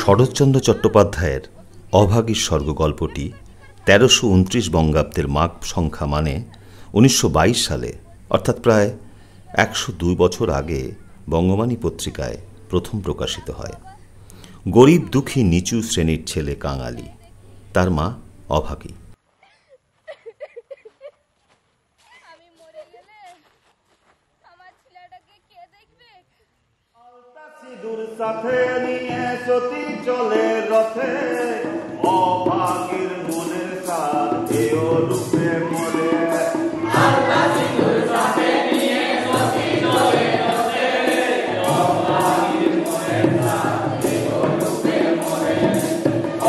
শরৎচন্দ্র চট্টোপাধ্যায়ের অভাগীর স্বর্গ গল্পটি ১৩২৯ বঙ্গাব্দের মাঘ সংখ্যা মানে ১৯২২ সালে অর্থাৎ প্রায় ১০২ বছর আগে বঙ্গবাণী পত্রিকায় প্রথম প্রকাশিত হয়। গরিব দুঃখী নিচু শ্রেণীর ছেলে কাঙালি, তার মা অভাগী। সাথে নিয়ে সতী চলে রথে, অভাগীর মনের সাথ এও রূপে মরে।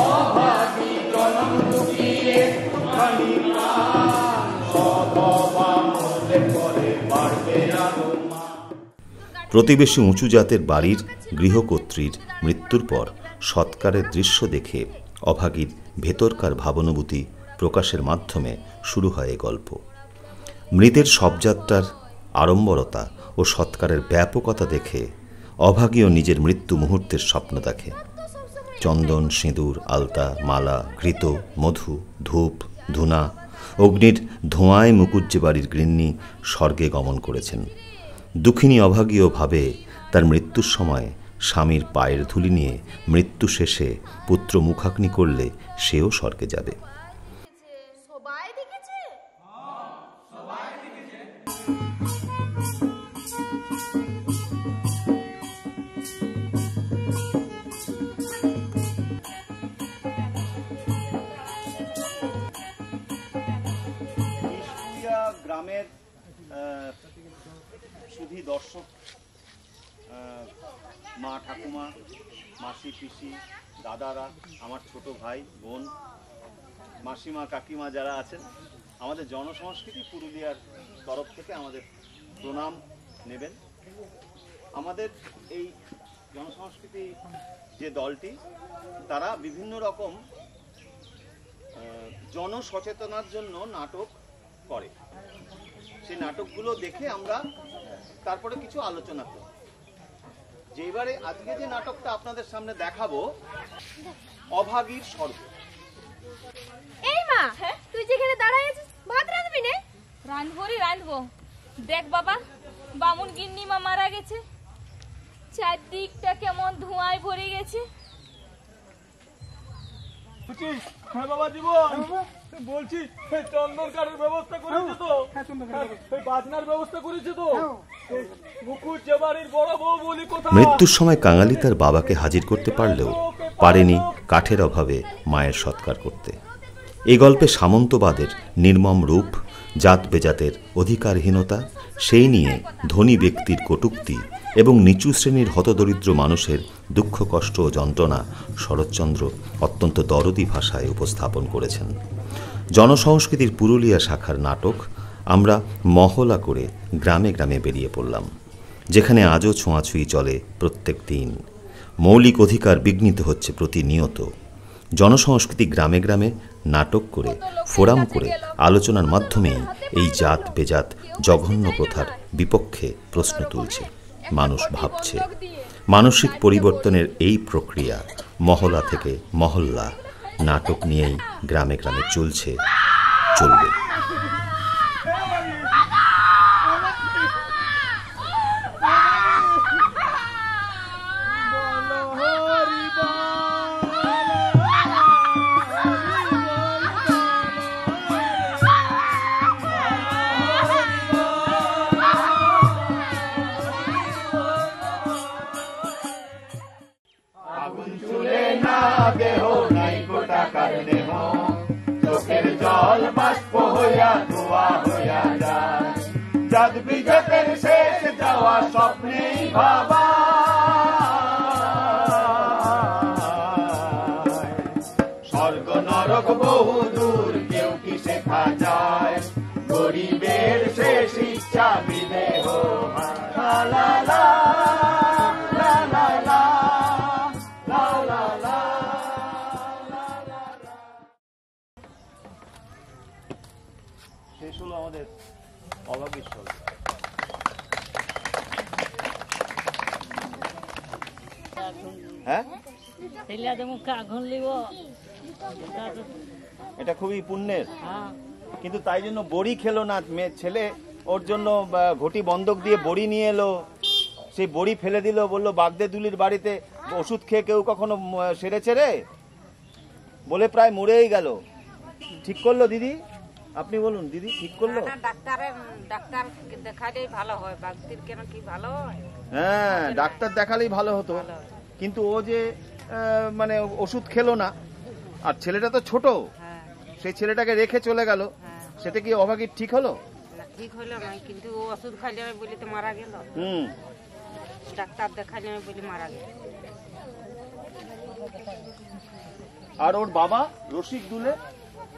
অভাগী জনম দুঃখিয়ে খানি প্রাণ, সধবা মরলে পরে বাড়বে আরো মা। প্রতিবেশী উঁচু জাতের বাড়ির গৃহকর্ত্রীর মৃত্যুর পর সৎকারের দৃশ্য দেখে অভাগীর ভেতরকার ভাবানুভূতি প্রকাশের মাধ্যমে শুরু হয় এই গল্প। মৃতের শবযাত্রার আড়ম্বরতা ও সৎকারের ব্যাপকতা দেখে অভাগীও নিজের মৃত্যু মুহূর্তের স্বপ্ন দেখে। চন্দন, সিঁদুর, আলতা, মালা, ঘৃত, মধু, ধূপ, ধুনা, অগ্নির ধোঁয়ায় মুকুজ্জে বাড়ির গৃহিণী স্বর্গে গমন করেছেন। দুঃখিনী অভাগীও ভাবে তার মৃত্যুর সময় স্বামীর পায়ের ধুলি নিয়ে মৃত্যু শেষে পুত্র মুখাগ্নি করলে সেও স্বর্গে যাবে। গ্রামের শুধু দর্শক, মা ঠাকুমা, মাসি পিসি, দাদারা, আমার ছোট ভাই বোন, মাসিমা কাকিমা যারা আছেন, আমাদের জনসংস্কৃতি পুরুলিয়ার তরফ থেকে আমাদের প্রণাম নেবেন। আমাদের এই জনসংস্কৃতি যে দলটি, তারা বিভিন্ন রকম জনসচেতনার জন্য নাটক করে। সেই নাটকগুলো দেখে আমরা তারপরে কিছু আলোচনা করি। যেবারে আজকে যে নাটকটা আপনাদের সামনে দেখাবো, অভাগীর স্বর্গ। এই মা, তুই যেখানে দাঁড়ায় আছিস, ভাত রাঁধবি না? রাঁধবো। দেখ বাবা, বামুন গিন্নি মা মারা গেছে, চারদিকটা কেমন ধোঁয়ায় ভরে গেছে। হ্যাঁ বাবা জীবন, বলছি চন্দন কাঠের ব্যবস্থা করেছে তো? বাজনার ব্যবস্থা করেছে তো? মৃত্যুর সময় কাঙালি তার বাবাকে হাজির করতে পারলেও পারেনি কাঠের অভাবে মায়ের সৎকার করতে। এই গল্পে সামন্তবাদের নির্মম রূপ, জাত বেজাতের অধিকারহীনতা, সেই নিয়ে ধনী ব্যক্তির কটূক্তি এবং নিচু শ্রেণীর হতদরিদ্র মানুষের দুঃখ, কষ্ট ও যন্ত্রণা শরৎচন্দ্র অত্যন্ত দরদী ভাষায় উপস্থাপন করেছেন। জনসংস্কৃতির পুরুলিয়া শাখার নাটক আমরা মহলা করে গ্রামে গ্রামে বেরিয়ে পড়লাম, যেখানে আজও ছোঁয়াছুঁয়ি চলে প্রত্যেক দিন। মৌলিক অধিকার বিঘ্নিত হচ্ছে প্রতিনিয়ত। জনসংস্কৃতি গ্রামে গ্রামে নাটক করে, ফোরাম করে, আলোচনার মাধ্যমেই এই জাত বেজাত জঘন্য প্রথার বিপক্ষে প্রশ্ন তুলছে। মানুষ ভাবছে। মানসিক পরিবর্তনের এই প্রক্রিয়া মহলা থেকে মহল্লা নাটক নিয়েই গ্রামে গ্রামে চলছে, চলবে। দেহ নাই গোটাকার দেহ, চোখের জল বাষ্প হইয়া ধোয়া হইয়া যায়। জাত বিজাতের শেষ যাওয়া স্বপ্নেই ভাবা, স্বর্গ নরক বহু দূর কেউ কি শেখা যায়। গরিবের শেষ ইচ্ছা বিদেহ লা লা লা লা লা। শেষ হলো আমাদের অভাগীর স্বর্গ। হ্যাঁ এটা খুবই পুণ্যের, কিন্তু তাই জন্য বড়ি খেলো না মেয়ে ছেলে, ওর জন্য ঘটি বন্ধক দিয়ে বড়ি নিয়ে এলো, সেই বড়ি ফেলে দিল, বললো বাগদে দুলির বাড়িতে ওষুধ খেয়ে কেউ কখনো সেরেছে রে, বলে প্রায় মরেই গেল। ঠিক করলো দিদি? আপনি বলুন দিদি, ঠিক করলো? ডাক্তার দেখালেই ভালো হয়, বাগদির কেন কি ভালো হয়? হ্যাঁ, ডাক্তার দেখালেই ভালো হতো, কিন্তু ও যে মানে ওষুধ খেলো না, আর ছেলেটা তো ছোট, সেই ছেলেটাকে রেখে চলে গেল, সেটা কি অভাগীর ঠিক হলো? ঠিক হলো না, কিন্তু ও ওষুধ খাইলে বলে তো মারা গেল। ডাক্তার দেখালে বলে মারা গেল। আর ওর বাবা রসিক দুলে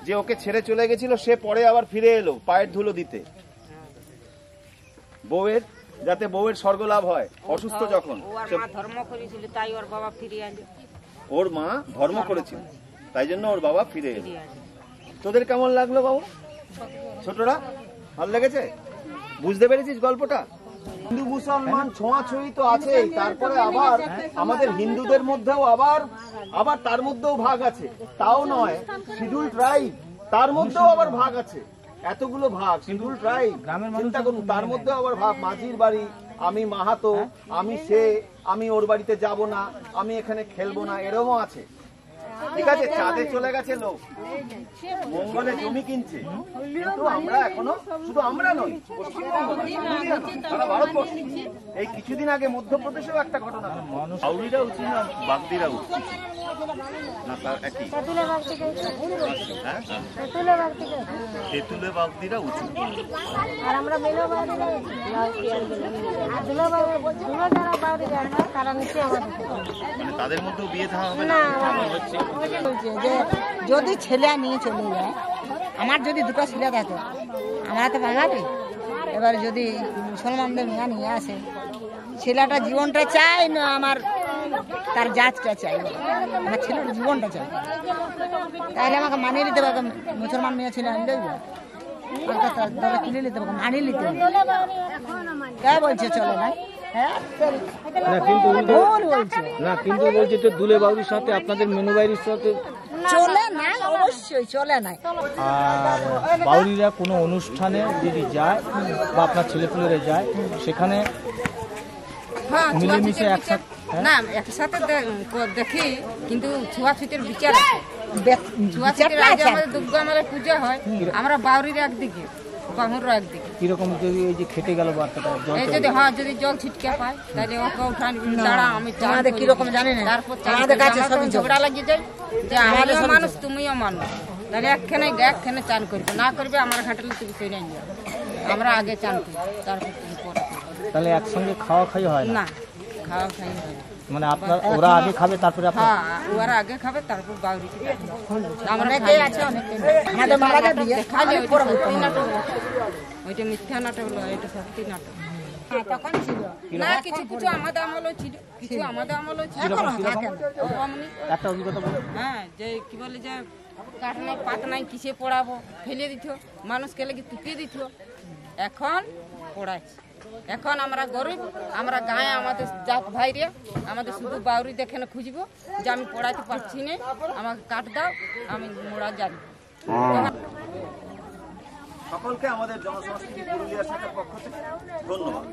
যে ওকে ছেড়ে চলে গেছিল, সে পরে আবার ফিরে এলো পায়ের ধুলো দিতে বউয়ের, যাতে বউয়ের স্বর্গ লাভ হয় অসুস্থ যখন। ওর মা ধর্ম করেছিল, তাই ওর বাবা ফিরে এলো। ওর মা ধর্ম করেছিল, তাই জন্য ওর বাবা ফিরে এলো। তোদের কেমন লাগলো বাবু? ছোটরা ভালো লেগেছে? বুঝতে পেরেছিস গল্পটা? হিন্দু মুসলমান ছোঁয়াছুঁয়ি তো আছেই, তারপরে আবার আমাদের হিন্দুদের মধ্যেও আবার তার মধ্যেও ভাগ আছে। তাও নয়, শিডিউল ট্রাইব, তার মধ্যেও আবার ভাগ আছে। এতগুলো ভাগ, শিডিউল ট্রাইব, চিন্তা করুন, তার মধ্যেও আবার ভাগ। মাঝির বাড়ি, আমি মাহাতো, আমি সে, আমি ওর বাড়িতে যাব না, আমি এখানে খেলবো না, এরকমও আছে। ঠিক আছে, চাঁদে চলে গেছে লোক, মঙ্গলে জমি কিনছে, কিন্তু আমরা এখনো, শুধু আমরা নই, পশ্চিমবঙ্গ নয়, সারা ভারতবর্ষ। এই কিছুদিন আগে মধ্যপ্রদেশেও একটা ঘটনা, হাউড়িরা উচিত না বাগদিরা উচিত না, তার একই তেঁতুলে বাগদিরা উচিত। আর আমরা মেলো বাউরিরা তারা নিচে আমাদের মানে তাদের মধ্যেও বিয়ে দেওয়া হবে না। যে যদি ছেলে নিয়ে চলে যায়, আমার যদি দুটো ছেলে থাকে, আমরা তো বাঙালি, এবার যদি মুসলমানদের মেয়া নিয়ে আসে, ছেলেটা জীবনটা চাই না, আমার তার জাতটা চাই, আমার ছেলের জীবনটা চাই, তাহলে আমাকে মানিয়ে নিতে হবে। মুসলমান মেয়ে ছেলে আনলে কিনে নিতে হবে, মানিয়ে নিতে হবে। কে বলছে চলে না? কিন্তু বলছে তো দুলে বাউরির সাথে আপনাদের মেনু বাড়ির সাথে চলে না, অবশ্যই চলে নাই। আর বাউরিরা কোনো অনুষ্ঠানে যদি যায় বা আপনার ছেলেপুলেরা যায়, সেখানে মিলেমিশে একসাথে না, একসাথে দেখি, কিন্তু ছুয়াছুতের বিচার আছে। ছুয়াছুতের আগে আমাদের দুর্গা মেলায় পূজা হয়, আমরা বাউরির একদিকে, বাহুররা একদিকে। কিরকম যদি এই যে খেটে গেল বার্তাটা, যদি জল ছিটকে পায়, তাহলে ওকে উঠান, দাঁড়া আমি আমাদের কিরকম জানি না, তারপর আমাদের কাছে সবই ঝগড়া লাগিয়ে যায় যে আমিও মানুষ তুমিও মানুষ, তাহলে একখানে চান করবে, না করবে আমার ঘাটালে তুমি সেই নিয়ে যাবে, আমরা আগে চান করি, তারপর তুমি পরে। তাহলে একসঙ্গে খাওয়া খাই হয় না, খাওয়া খাই হয় না, মানে আপনার ওরা আগে খাবে তারপরে হ্যাঁ, ওরা আগে খাবে তারপর বাউরি। আমরা আছে আমাদের মারাকে দিয়ে খালি সত্যি নাটক, ওইটা মিথ্যা নাটক নয়, এটা সত্যি নাটক। তখন ছিল না, কিছু কিছু আমাদের আমলও ছিল, কিছু আমাদের আমলও ছিল। একটা অভিজ্ঞতা বলুন। হ্যাঁ, যে কি বলে যে কাঠ নাই পাত নাই, কিসে পড়াবো, ফেলে দিত, মানুষকে লেগে তুপিয়ে দিত। এখন পড়াচ্ছি, এখন আমরা গরিব, আমরা গায়ে আমাদের জাত ভাইরে, আমাদের শুধু বাউরি দেখে না খুঁজবো যে আমি পড়াতে পারছি না, আমাকে কাঠ দাও, আমি মোড়া জানি। সকলকে আমাদের জনসংস্কৃতি পুরুলিয়া শাখার পক্ষ থেকে ধন্যবাদ।